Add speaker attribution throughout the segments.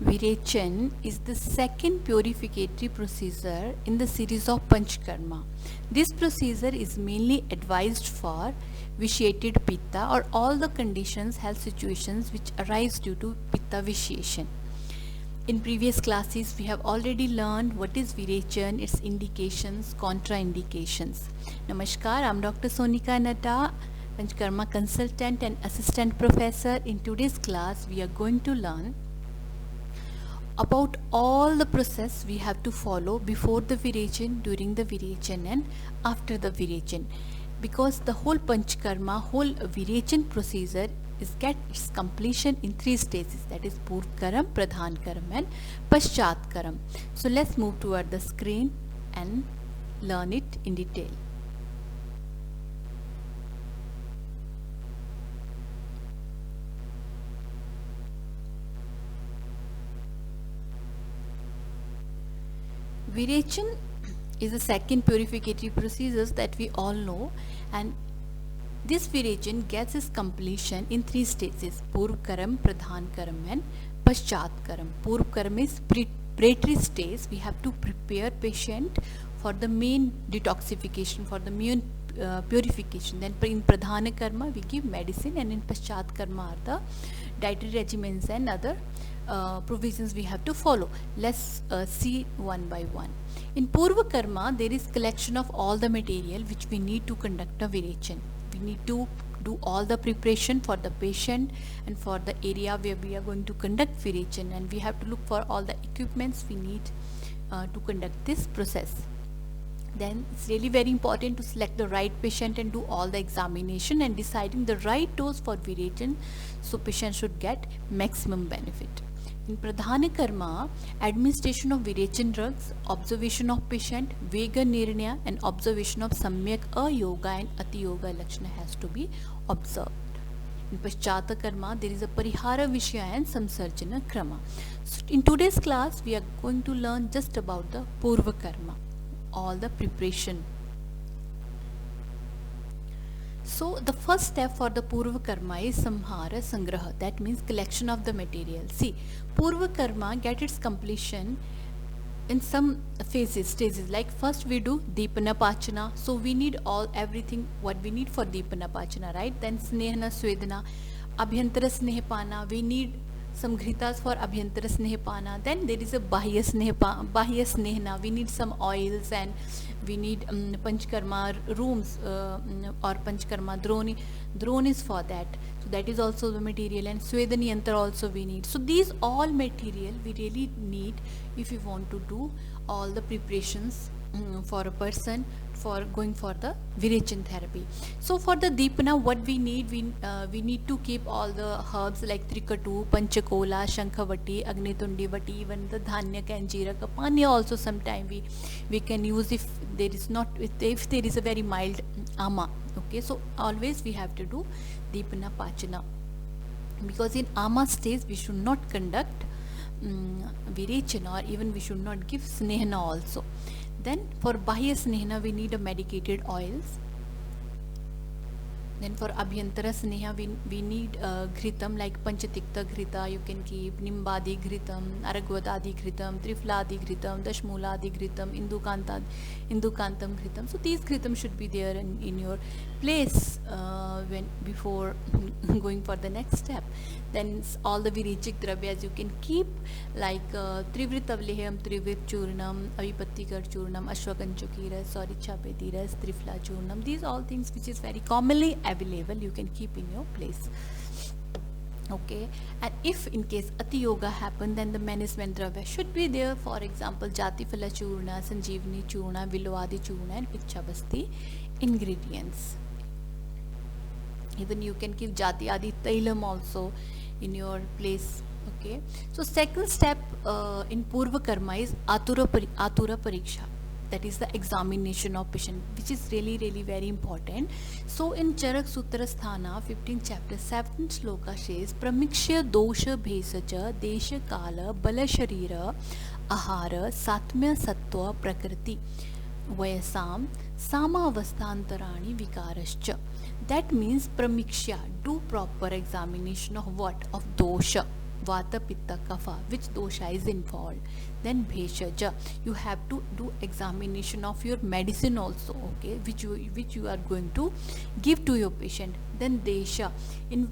Speaker 1: Virechan is the second purificatory procedure in the series of Panchkarma. This procedure is mainly advised for vitiated pitta or all the conditions, health situations which arise due to pitta vitiation. In previous classes, we have already learned what is Virechan, its indications, contraindications. Namaskar, I'm Dr. Sonika Natta, Panchkarma consultant and assistant professor. In today's class, we are going to learn about all the process we have to follow before the Virechan, during the Virechan and after the Virechan, because the whole Panchkarma, whole Virechan procedure is get its completion in 3 stages, that is Purv Karam, Pradhan Karam and Paschat Karam. So let's move toward the screen and learn it in detail. Virechan is the second purificatory procedures that we all know, and this Virechan gets its completion in 3 stages: Purv Karam, Pradhan Karam and Paschat Karam. Purv Karam is preparatory stage. We have to prepare patient for the main detoxification, for the main purification. Then in Pradhana Karma we give medicine, and in Paschat Karma are the dietary regimens and other provisions we have to follow. Let's see one by one. In Purva Karma, there is collection of all the material which we need to conduct a Virechan. We need to do all the preparation for the patient and for the area where we are going to conduct Virechan, and we have to look for all the equipments we need to conduct this process. Then it's really very important to select the right patient and do all the examination and deciding the right dose for Virechan, so patient should get maximum benefit. In Pradhana Karma, administration of Virechan drugs, observation of patient, Vega Nirnaya and observation of Samyak Ayoga and Ati Yoga Lakshana has to be observed. In Paschata Karma, there is a Parihara Vishya and Samsarjana Krama. So in today's class, we are going to learn just about the Purva Karma, all the preparation. So the first step for the Purva Karma is Samhara Sangraha, that means collection of the material. See, Purva Karma get its completion in some phases, stages. Like first we do Deepana Pachana, so we need everything what we need for Deepana Pachana, right? Then Snehana Swedana, Abhyantara Snehapana, we need some ghritas for Abhyantara Snehapana. Then there is a Bahya Snehana, we need some oils, and we need Panchkarma rooms or Panchkarma drone is for that. So that is also the material, and Swedani Yantra also we need. So these all material we really need if we want to do all the preparations for a person for going for the Virechan therapy. So for the Deepana, what we need, we need to keep all the herbs like Trikatu, Panchakola, Shankhavati, Agnitundivati, even the Dhanya Kanjira, Kapanya also sometime we can use if there is a very mild ama. Okay, so always we have to do Deepana Pachana, because in ama stage we should not conduct Virechan, or even we should not give Snehana also. Then for Bahya Snehana we need a medicated oils. Then for Abhyantara Sneha we need Ghritam like Panchatikta Ghrita, you can keep Nimbadi Ghritam, Aragvadadi Ghritam, Trifladi Ghritam, Dashmuladi Ghritam, Indukantam Ghritam. So these Ghritam should be there in your place before going for the next step. Then all the Virechik Dravyas you can keep like Trivritavleham, Trivrit Churnam, Avipattikar Churnam, Ashwakanchukiras, Sorichapetiras, Trifla Churnam. These all things which is very commonly available you can keep in your place. Okay, and if in case Ati Yoga happen, then the management dravya should be there. For example, Jati Phala Churna, Sanjeevani Churna, Vilovadi Churna and Pichavasti ingredients. Even you can keep Jati Adi Tailam also in your place. Okay, so second step in Purva Karma is Atura Pariksha, that is the examination of patient, which is really very important. So in Charak Sutra Sthana 15th chapter 7th shloka says Pramikshya dosha bhesacha desha kala bala sharira ahara satmya sattva prakriti vayasam sama avasthantarani vikarascha. That means Pramikshya, do proper examination of what? Of dosha. vata pitta kapha, which dosha is involved. Then bheshaja, you have to do examination of your medicine also, okay, which you are going to give to your patient. Then desha, in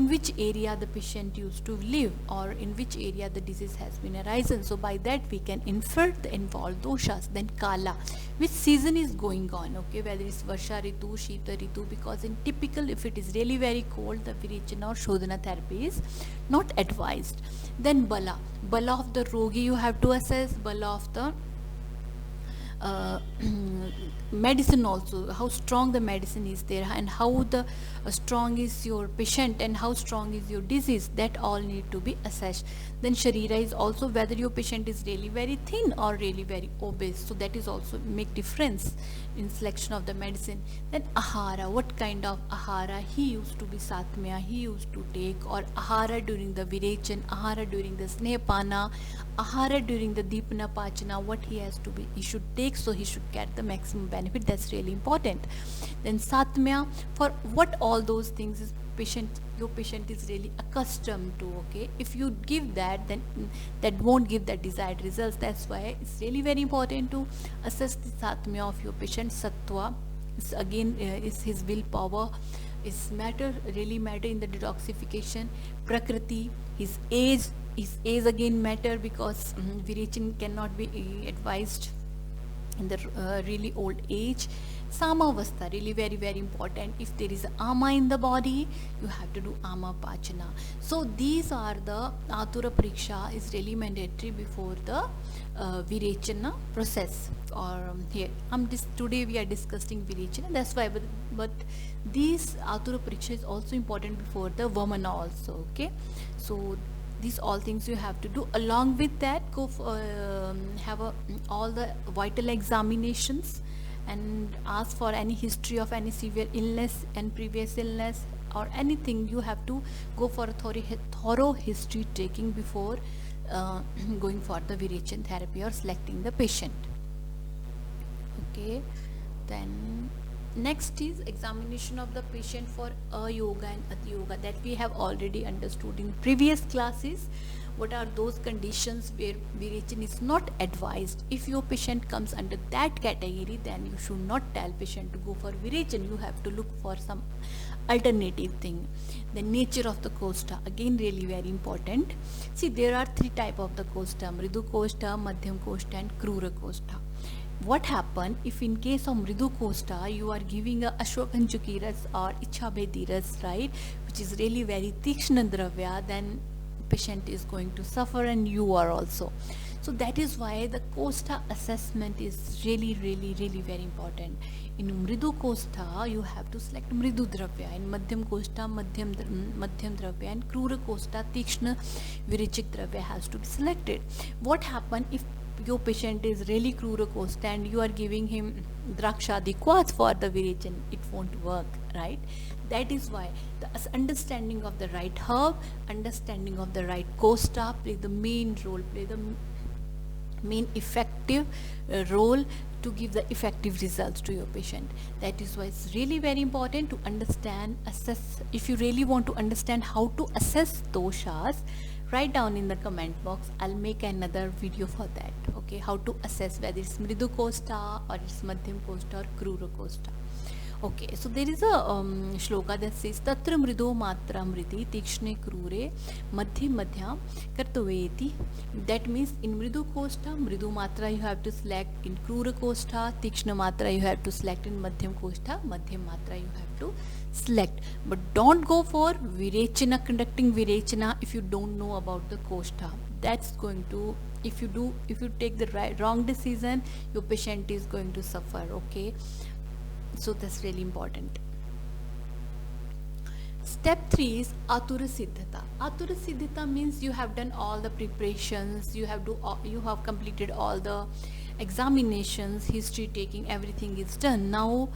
Speaker 1: which area the patient used to live, or in which area the disease has been arisen. So by that we can infer the involved doshas. Then kala, which season is going on, okay, whether it's varsha ritu, shita ritu, because in typical, if it is really very cold, the virechana or shodhana therapy is not advised. Then bala of the rogi, you have to assess bala of the medicine also, how strong the medicine is there, and how the strong is your patient, and how strong is your disease, that all need to be assessed. Then sharira is also whether your patient is really very thin or really very obese, so that is also make difference in selection of the medicine. Then ahara, what kind of ahara he used to be satmya, he used to take, or ahara during the virechan, ahara during the snehapana, ahara during the deepana pachana, what he has to be, he should take, so he should get the maximum benefit. That's really important. Then satmya, for what all those things is your patient is really accustomed to, okay. If you give that, then that won't give the desired results. That's why it's really very important to assess the satmya of your patient. Sattva is again is his willpower, is really matter in the detoxification. Prakriti, his age again matter, because virechan cannot be advised in the really old age. Samavastha, really very very important. If there is ama in the body, you have to do ama pachana. So these are the atura pariksha is really mandatory before the virechana process. Or here today we are discussing virechana, that's why, but these atura pariksha is also important before the vamana also, okay. So these all things you have to do. Along with that, go for, have all the vital examinations, and ask for any history of any severe illness and previous illness or anything. You have to go for a thorough history taking before going for the virechan therapy or selecting the patient, okay. Then next is examination of the patient for yoga and ati yoga, that we have already understood in previous classes. What are those conditions where virechan is not advised? If your patient comes under that category, then you should not tell patient to go for virechan, you have to look for some alternative thing. The nature of the kosta, again really very important. See, there are three type of the kosta: mridu kosta, madhyam kosta and krura kosta. What happen if in case of mridu kosta you are giving a ashwagandha ras or ichabedi ras, right, which is really very tikshna dravya, then patient is going to suffer and you are also. So that is why the kosta assessment is really very important. In mridu kosta you have to select mridu dravya, in madhyam kosta madhyam dravya, and krura kosta tikshna virechik dravya has to be selected. What happen if your patient is really krura kosta and you are giving him drakshadi quartz for the virechan? It won't work, right? That is why the understanding of the right herb, understanding of the right kosta play the main role, play the main effective role to give the effective results to your patient. That is why it's really very important to understand, assess. If you really want to understand how to assess doshas, write down in the comment box. I'll make another video for that, okay, how to assess whether it's mridu kosta or it's madhyam kosta or krura kosta. Okay, so there is a shloka that says tatra mrido matra mriti tikshne krure madhya madhya kartaveti. That means in mridu kosta, mridu matra you have to select, in krura kosta, tikshna matra you have to select, in madhyam kosta, madhyam matra you have to select. But don't go for virechana, conducting virechana if you don't know about the kosta. That's going to, if you take the wrong decision, your patient is going to suffer, okay. So that's really important. Step 3 is atura siddhata. Atura siddhata means you have done all the preparations, you have completed all the examinations, history taking, everything is done. Now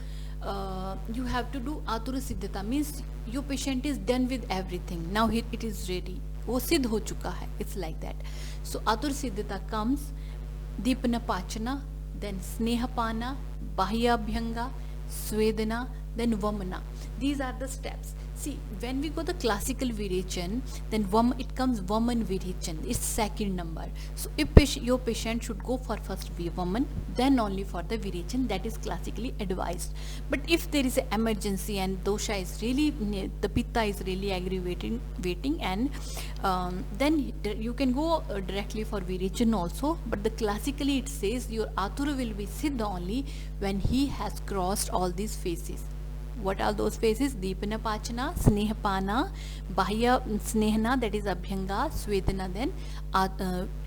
Speaker 1: you have to do atura siddhata, means your patient is done with everything. Now it is ready, वो सिद्ध हो चुका है. It's like that. So atura siddhata comes deepana pachana, then snehapana, bahyabhyanga, Swedana, then Vamana. These are the steps. See, when we go the classical Virechan, then it comes woman Virechan. It's second number. So if your patient should go for first woman, then only for the Virechan. That is classically advised. But if there is an emergency and dosha is really, the pitta is really aggravating, waiting, and then you can go directly for Virechan also. But the classically it says your atura will be siddha only when he has crossed all these phases. What are those phases? Deepana Pachana, Snehapana, Bahya Snehana, that is Abhyanga, Swedana,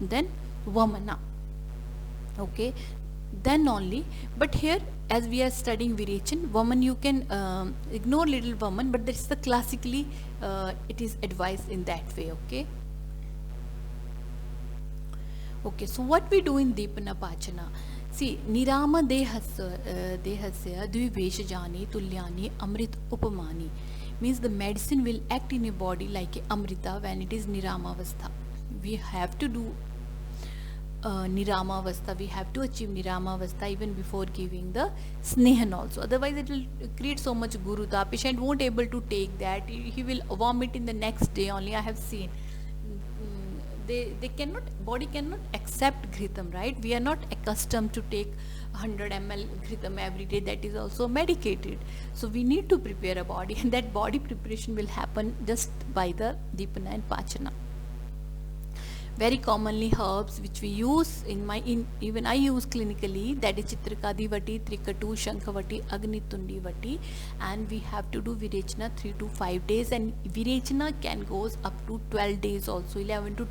Speaker 1: then Vamana. Okay, then only. But here, as we are studying Virechan, woman you can ignore little woman, but that's the classically it is advised in that way. Okay. Okay, so what we do in Deepana Pachana? See, Nirama dehasya dviveshajani tulyani amrit upamani means the medicine will act in your body like a amrita when it is Nirama avastha. We have to do Nirama avastha, we have to achieve Nirama avastha even before giving the Snehan also. Otherwise it will create so much guruta. Patient won't able to take that. He will vomit in the next day only. I have seen. They cannot, body cannot accept Ghritam, right? We are not accustomed to take 100 ml Ghritam every day. That is also medicated. So we need to prepare a body, and that body preparation will happen just by the Deepana and Pachana. Very commonly herbs which we use even I use clinically, that is Chitrakadi Vati, Trikatu, Shankhavati, Agnitundi Vati, and we have to do Virechana 3 to 5 days, and Virechana can goes up to 12 days also, 11 to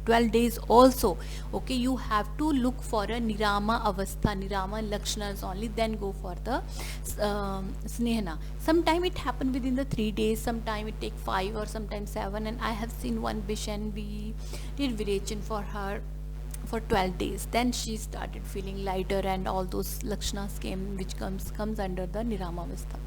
Speaker 1: 12 days also. Okay, you have to look for a Nirama Avastha, Nirama Lakshanas only, then go for the Snehana. Sometime it happen within the 3 days, sometime it take 5 or sometimes 7, and I have seen one patient, we did Virechana for her for 12 days, then she started feeling lighter and all those lakshanas came, which comes under the Niramavastha.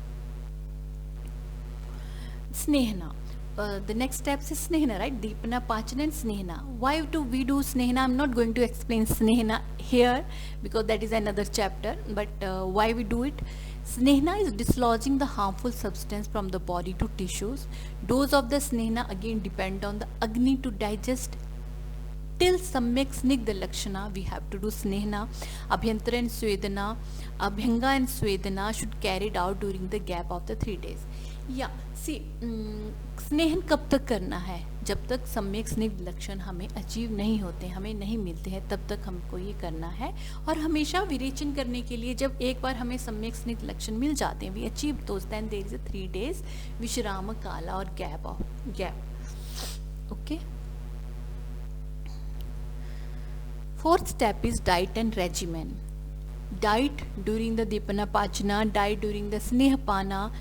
Speaker 1: Snehana. The next steps is Snehana, right? Deepana, Pachana and Snehana. Why do we do Snehana? I'm not going to explain Snehana here because that is another chapter, but why we do it? Snehana is dislodging the harmful substance from the body to tissues. Dose of the Snehana again depend on the Agni to digest. Till Samyak Snigdha Lakshana, we have to do Snehana. Abhyantara and Swedana, Abhyanga and Swedana should carried out during the gap of the 3 days. Yeah, see, स्नेहन कब तक करना है? जब तक सम्यक स्निग्ध लक्षण हमें अचीव नहीं होते, हमें नहीं मिलते हैं, तब तक हमको ये करना है. और हमेशा विरेचन करने के लिए जब एक बार हमें सम्यक स्निग्ध लक्षण मिल जाते हैं, we achieve those, then there is a 3 days विश्राम काला और gap. Okay. Fourth step is diet and regimen. Diet during the Dipana Pachana, diet during the Snehapana,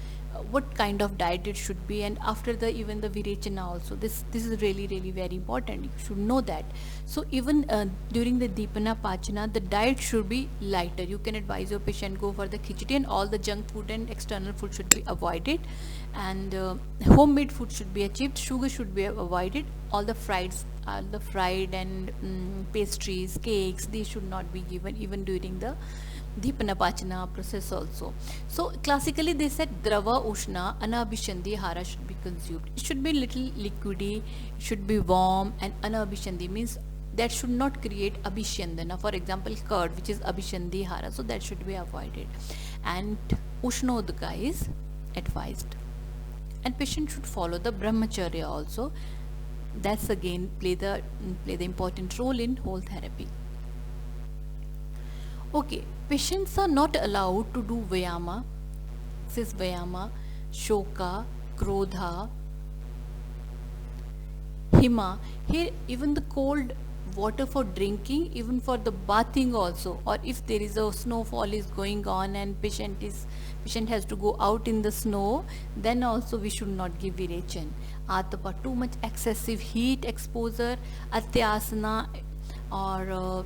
Speaker 1: what kind of diet it should be, and after the even the Virechana also. This is really very important. You should know that. So even during the Dipana Pachana, the diet should be lighter. You can advise your patient go for the khichdi, and all the junk food and external food should be avoided, and homemade food should be achieved. Sugar should be avoided. All the fried and pastries, cakes, these should not be given even during the Dipana Pachana process also. So classically they said Drava Ushna Anabhishandi Hara should be consumed. It should be little liquidy, it should be warm, and Anabhishandi means that should not create Abhishandana. For example, curd, which is Abhishandi Hara, so that should be avoided. And Ushnodaka is advised. And patient should follow the Brahmacharya also. That's again play the important role in whole therapy. Okay, patients are not allowed to do Vyama, cis Vyama, Shoka, Krodha, Hima. Here even the cold water for drinking, even for the bathing also, or if there is a snowfall is going on and patient has to go out in the snow, then also we should not give Virechan. Atapa, too much excessive heat exposure, Atyasana, or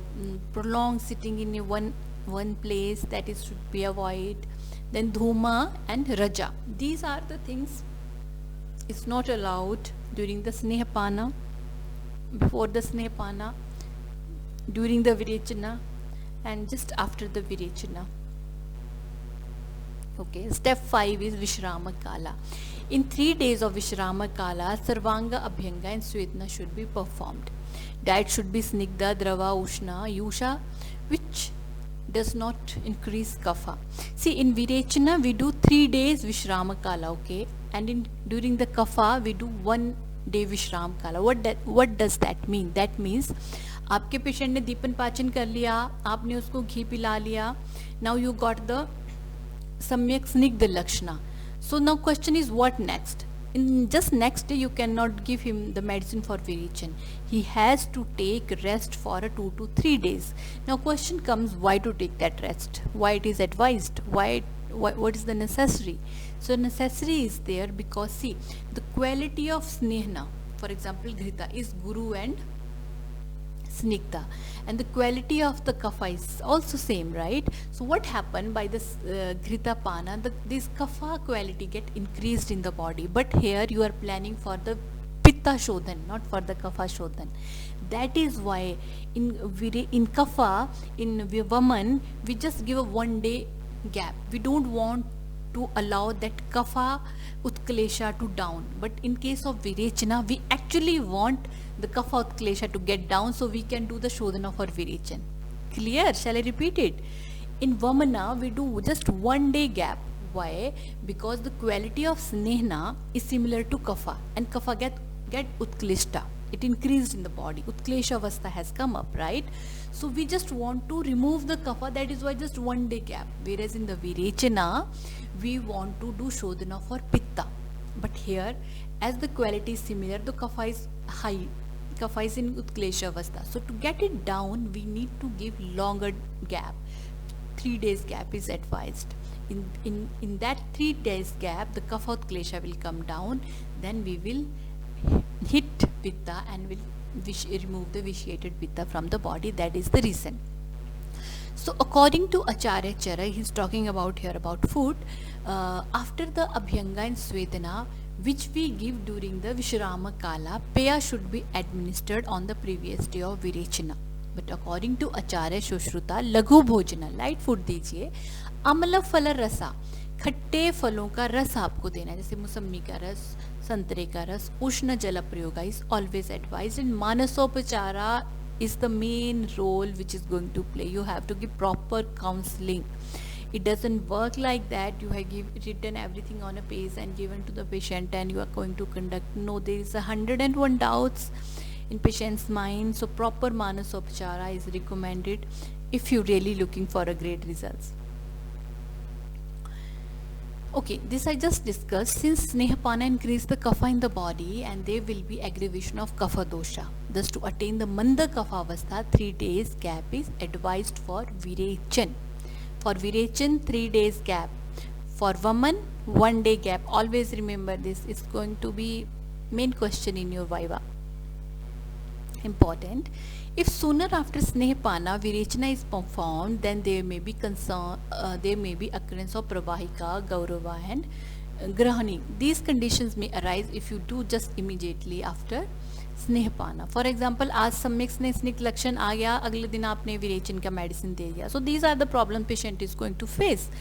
Speaker 1: prolonged sitting in a one place, that is should be avoided. Then Dhuma and Raja, these are the things is not allowed during the Snehapana, before the Snehapana, during the Virechana, and just after the Virechana. Okay, step 5 is Vishrama Kala. In 3 days of Vishrama Kala, Sarvanga, Abhyanga and Swetna should be performed. Diet should be Snigdha, Drava, Ushna, Yusha, which does not increase kapha. See, in Virechana we do 3 days Vishrama Kala, okay, and during the kapha we do 1 day Vishram Kala. What does that mean? That means आपके patient ने दीपन पाचन कर लिया, आपने उसको घी पिला लिया, now you got the सम्यक स्निग्ध लक्षणा. So now question is what next? In just next day you cannot give him the medicine for virechin. He has to take rest for 2 to 3 days. Now question comes, why to take that rest? Why it is advised? What is the necessary? So necessary is there because see, the quality of snehna, for example Ghrita, is Guru and Snigdha, and the quality of the kapha is also same, right? So what happened by this Ghrita Pana, this kapha quality get increased in the body, but here you are planning for the Pitta Shodhan, not for the kapha Shodhan. That is why in kapha, in Vaman, we just give a 1 day gap. We don't want to allow that kapha utklesha to down, but in case of Virechana we actually want the kapha utklesha to get down so we can do the shodhana for virechan. Clear? Shall I repeat it? In Vamana we do just 1 day gap. Why? Because the quality of snehna is similar to kapha, and kapha get utklishta. It increased in the body. Utklesha avastha has come up, right? So we just want to remove the kapha. That is why just 1 day gap. Whereas in the virechana we want to do shodhana for pitta. But here, as the quality is similar, the kapha is high. Kapha is in utklesha avastha. So to get it down, we need to give longer gap. 3 days gap is advised. In that 3 days gap, the kapha utklesha will come down. Then we will hit pitta and will remove the vitiated pitta from the body. That is the reason. So according to Acharya Chara, he is talking about here about food. After the Abhyanga and Swedana, which we give during the Vishrama Kala, Peya should be administered on the previous day of Virechana. But according to Acharya Sushruta, Laghu Bhojana, light food दीजिए. Amala Phala Rasa, खट्टे फलों का रस आपको देना है, जैसे मौसमी का रस, संतरे का रस. उष्ण जल प्रयोग is always advised, and Manasopachara is the main role which is going to play. You have to give proper counseling. It doesn't work like that. You have written everything on a page and given to the patient and you are going to conduct. No, there is 101 doubts in patient's mind. So proper Manasopachara is recommended if you're really looking for a great results. Okay, this I just discussed. Since Snehapana increase the kapha in the body and there will be aggravation of kapha dosha. Thus to attain the Manda kapha avastha, 3 days gap is advised for Virechan. For Virechan, 3 days gap. For Vaman, 1 day gap. Always remember this. It's going to be main question in your Viva. Important. If sooner after Snehapana Virechana is performed, then there may be occurrence of Prabahika, Gaurava and Grahani. These conditions may arise if you do just immediately after Snehapana. For example, आज सम्यक स्निग्ध लक्षण आ गया, अगले दिन आपने विरेचन का medicine दे दिया. So these are the problem patient is going to face.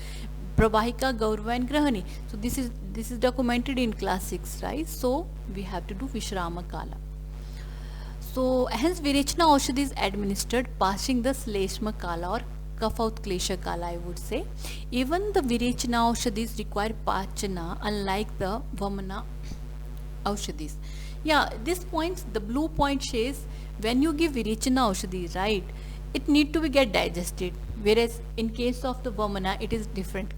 Speaker 1: Prabahika, Gaurava and Grahani. So this is documented in class 6, right? So we have to do Vishrama Kala. So hence Virechana Aushadhi is administered passing the Sleshma Kala or Kapha Utklesha Kala, I would say. Even the Virechana Aushadhis require Pachana, unlike the Vamana Aushadhis. Yeah, this point, the blue point says when you give Virechana Aushadhi, right, it need to be get digested. Whereas in case of the Vamana, it is different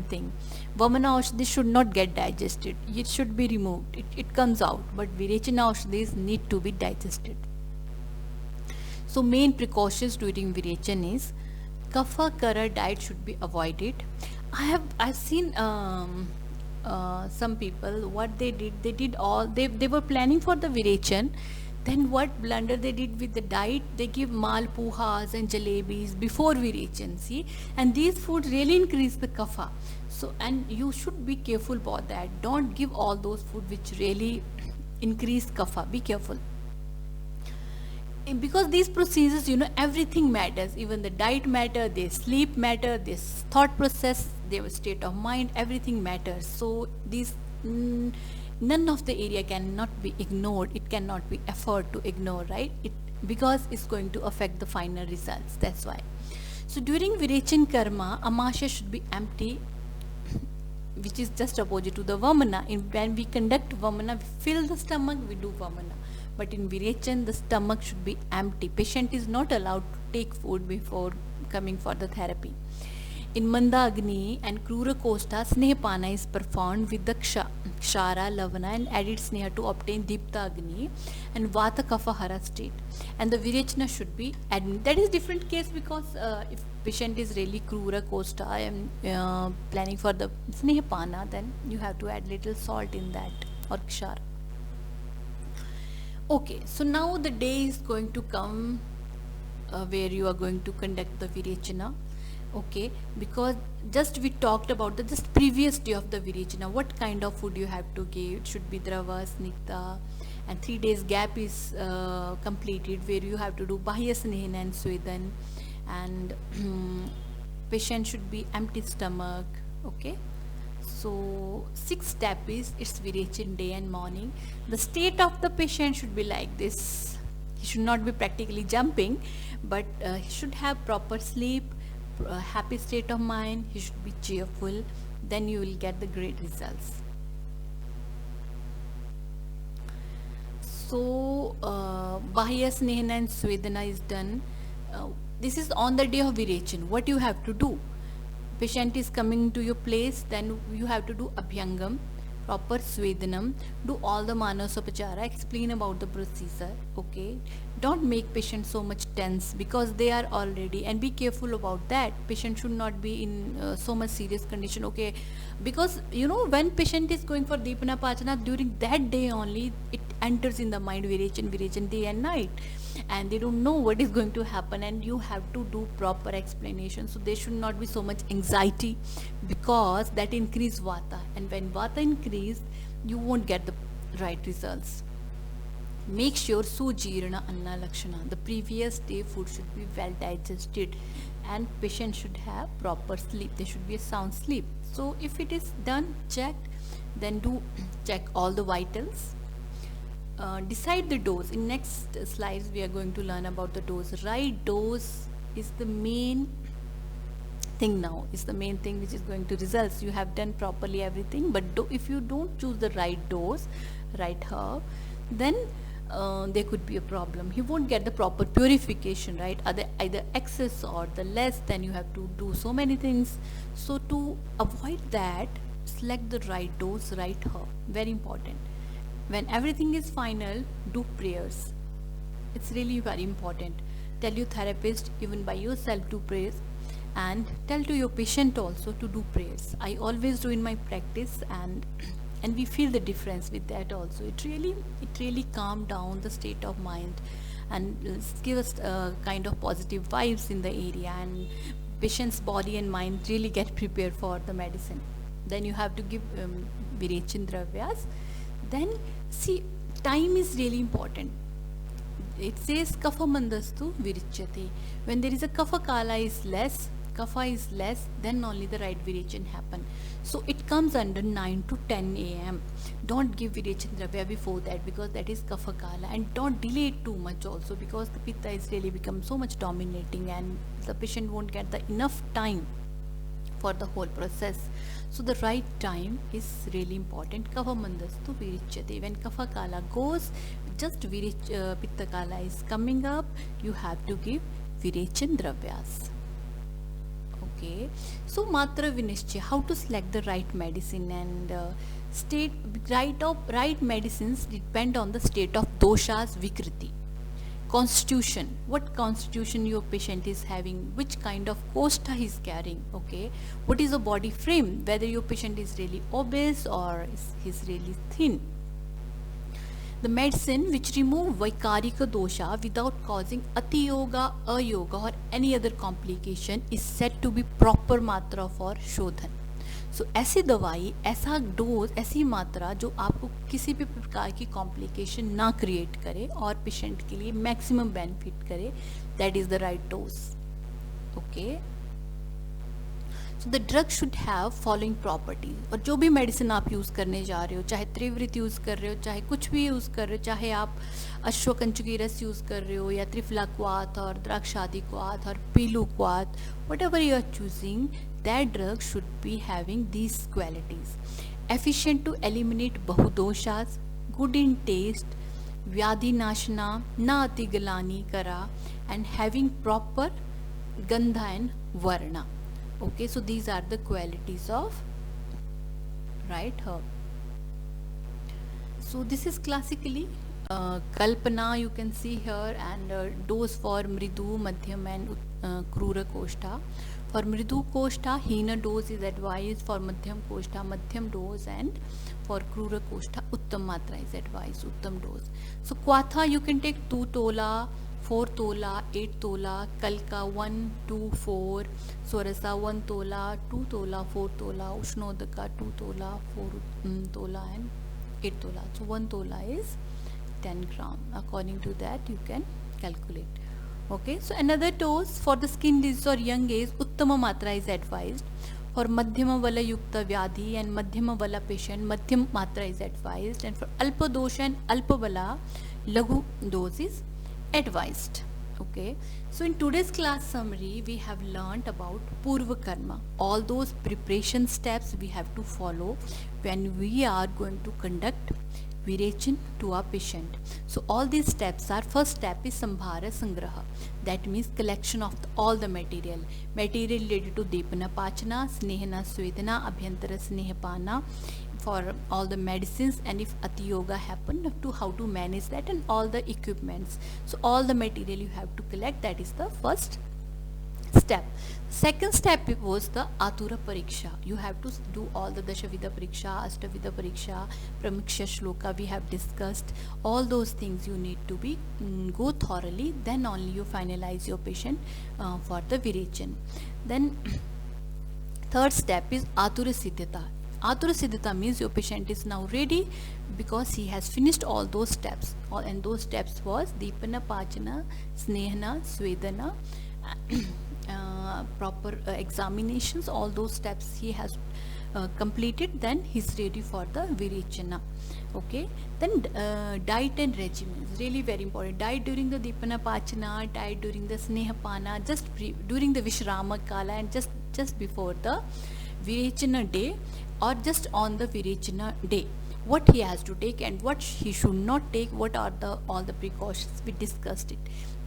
Speaker 1: thing. Vamana Aushadhi should not get digested. It should be removed. It comes out. But Virechana Aushadhis need to be digested. So main precautions during Virechan is Kapha Kara diet should be avoided. I've seen some people, what they were planning for the Virechan. Then what blunder they did with the diet, they give malpuhas and jalebis before Virechan, see, and these foods really increase the kapha. So, and you should be careful about that. Don't give all those food which really increase kapha. Be careful. Because these procedures, everything matters. Even the diet matter, their sleep matter, their thought process, their state of mind, everything matters. So these none of the area cannot be ignored, it cannot be afford to ignore, right? It, because it's going to affect the final results, that's why. So during Virechan karma, amasya should be empty, which is just opposite to the vamana. When we conduct vamana, we fill the stomach, we do vamana. But in Virechan, the stomach should be empty. Patient is not allowed to take food before coming for the therapy. In Mandagni and Krura Kosta, Snehapana is performed with the Kshara, Lavana and added Sneha to obtain Dipta Agni and Vata Kapha Hara state. And the Virechana should be admitted. That is different case because if patient is really Krura Kosta and planning for the Snehapana, then you have to add little salt in that or Kshara. Okay, so now the day is going to come where you are going to conduct the Virechana. Okay, because just we talked about the just previous day of the Virechana, what kind of food you have to give. It should be Drava, Snigdha, and 3 days gap is completed where you have to do Bahya Snehana and Swedan, and patient should be empty stomach. Okay, so 6th step is it's Virechan day and morning. The state of the patient should be like this. He should not be practically jumping, but he should have proper sleep, a happy state of mind, he should be cheerful, then you will get the great results. So Bahya Snehana and Svedana is done. This is on the day of Virechan. What you have to do? Patient is coming to your place, then you have to do Abhyangam, proper Swedanam, do all the Manasopachara, explain about the procedure. Okay, don't make patient so much tense because they are already, and be careful about that. Patient should not be in so much serious condition. Okay, because you know when patient is going for Deepana Pachana, during that day only it enters in the mind Virechan day and night, and they don't know what is going to happen, and you have to do proper explanation. So there should not be so much anxiety because that increase Vata, and when Vata increase you won't get the right results. Make sure Sujirana Anna Lakshana, the previous day food should be well digested, and patient should have proper sleep. There should be a sound sleep. So if it is done, checked, then do check all the vitals. Decide the dose. In next slides we are going to learn about the dose. Right dose is the main thing now, is the main thing which is going to results. You have done properly everything, but if you don't choose the right dose, right herb, then there could be a problem. You won't get the proper purification, right? Either excess or the less, then you have to do so many things. So to avoid that, select the right dose, right herb. Very important. When everything is final, do prayers. It's really very important. Tell your therapist, even by yourself, do prayers, and tell to your patient also to do prayers. I always do in my practice, and we feel the difference with that also. It really calm down the state of mind and give us kind of positive vibes in the area, and patient's body and mind really get prepared for the medicine. Then you have to give Virechan Dravyas. Then see, time is really important. It says Kapha Mandastu Virichyate. When there is a Kapha Kala is less, Kapha is less, then only the right Virechan happen. So it comes under 9 to 10 a.m. Don't give Virechan Dravya before that because that is Kapha Kala, and don't delay it too much also because the Pitta is really become so much dominating and the patient won't get the enough time for the whole process. So the right time is really important. Kapha Mandastu Virichyate. When Kapha Kala goes, just Pitta Kala is coming up, you have to give Virechan Dravyas. Okay, so Matra Vinishcha, how to select the right medicine, and right medicines depend on the state of doshas Vikriti. Constitution, what constitution your patient is having, which kind of kosta he is carrying. Okay, what is the body frame, whether your patient is really obese or he's really thin. The medicine which remove Vaikarika dosha without causing Ati Yoga, Ayoga or any other complication is said to be proper matra for Shodhan. So ऐसी दवाई, ऐसा dose, ऐसी मात्रा जो आपको किसी भी प्रकार की कॉम्प्लिकेशन ना क्रिएट करे और पेशेंट के लिए मैक्सिमम बेनिफिट करे, that is the right dose. Okay, so the drug should have following properties. और जो भी मेडिसिन आप यूज़ करने जा रहे हो, चाहे त्रिवृत यूज़ कर रहे हो, चाहे कुछ भी यूज़ कर रहे हो, चाहे आप अश्वकंचुकी रस यूज़ कर रहे हो या त्रिफला क्वाथ और द्राक्षादी क्वाथ और पीलू क्वाथ, whatever you are choosing, that drug should be having these qualities: efficient to eliminate बहुदोषास, good in taste, व्याधि नाशना, न अति गलानी करा, and having proper gandha and varna. Okay, so these are the qualities of right herb. So this is classically kalpana, you can see here, and dose for mridu, madhyam and krura koshta. For mridu koshta, hina dose is advised. For madhyam koshta, madhyam dose, and for krura koshta, uttam matra is advised, uttam dose. So kwatha you can take 2 tola, 4 tola, 8 tola, kalka 1, 2, 4, swarasa 1 tola, 2 tola, 4 tola, ushnodaka 2 tola, 4 tola and 8 tola. So 1 tola is 10 gram. According to that you can calculate. Okay, so another dose for the skin disease or young age, uttama matra is advised. For madhyama vala yukta vyadhi and madhyama vala patient, madhyam matra is advised. And for alpa dosha and alpa vala, laghu dose is advised. Okay, so in today's class summary we have learnt about purva karma, all those preparation steps we have to follow when we are going to conduct virechin to our patient. So all these steps are: first step is sambhara sangraha, that means collection of all the material related to dipana pachana, snehana swedana, abhyantara snehapana, for all the medicines, and if ati yoga happen, to how to manage that, and all the equipments. So all the material you have to collect, that is the first step. Second step was the atura pariksha. You have to do all the dashavida pariksha, astavida pariksha, pramiksha shloka we have discussed. All those things you need to be go thoroughly, then only you finalize your patient for the virechin. Then third step is atura siddhata. Atura siddhata means your patient is now ready because he has finished all those steps. And those steps was dipana, pachana, snehana, swedana, proper examinations, all those steps he has completed, then he's ready for the virechana. Okay, then diet and regimen is really very important. Diet during the dipana pachana, diet during the snehapana, just during the vishrama kala, and just before the virechana day, or just on the virechana day, what he has to take and what he should not take, what are the all the precautions, we discussed it.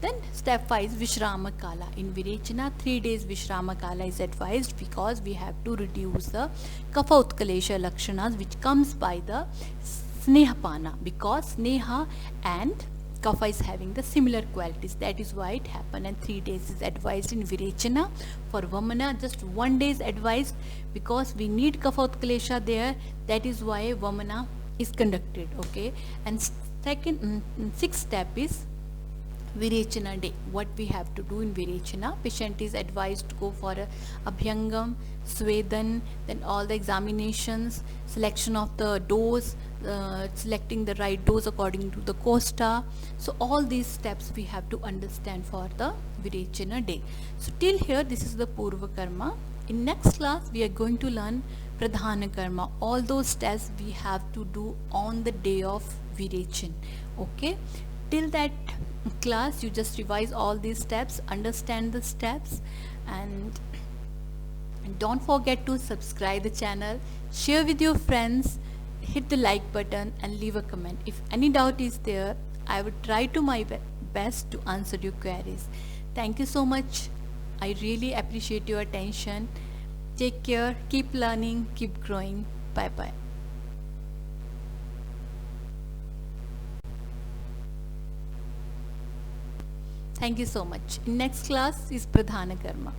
Speaker 1: Then step 5 is vishrama kala. In virechana 3 days vishrama kala is advised, because we have to reduce the kapha utkalesha lakshanas which comes by the snehapana, because sneha and kapha is having the similar qualities, that is why it happened. And 3 days is advised in virechana. For vamana just 1 day is advised, because we need kapha utkalesha there, that is why vamana is conducted. Okay, and sixth step is virechana day. What we have to do in virechana: patient is advised to go for a abhyangam, swedan, then all the examinations, selection of the dose, selecting the right dose according to the kosta. So all these steps we have to understand for the virechana day. So till here this is the purva karma. In next class we are going to learn pradhana karma, all those steps we have to do on the day of virechin. Okay, till that class you just revise all these steps, understand the steps, and don't forget to subscribe the channel, share with your friends, hit the like button and leave a comment. If any doubt is there, I would try to my best to answer your queries. Thank you so much. I really appreciate your attention. Take care, keep learning, keep growing. Bye bye. Thank you so much. In next class is Pradhana Karma.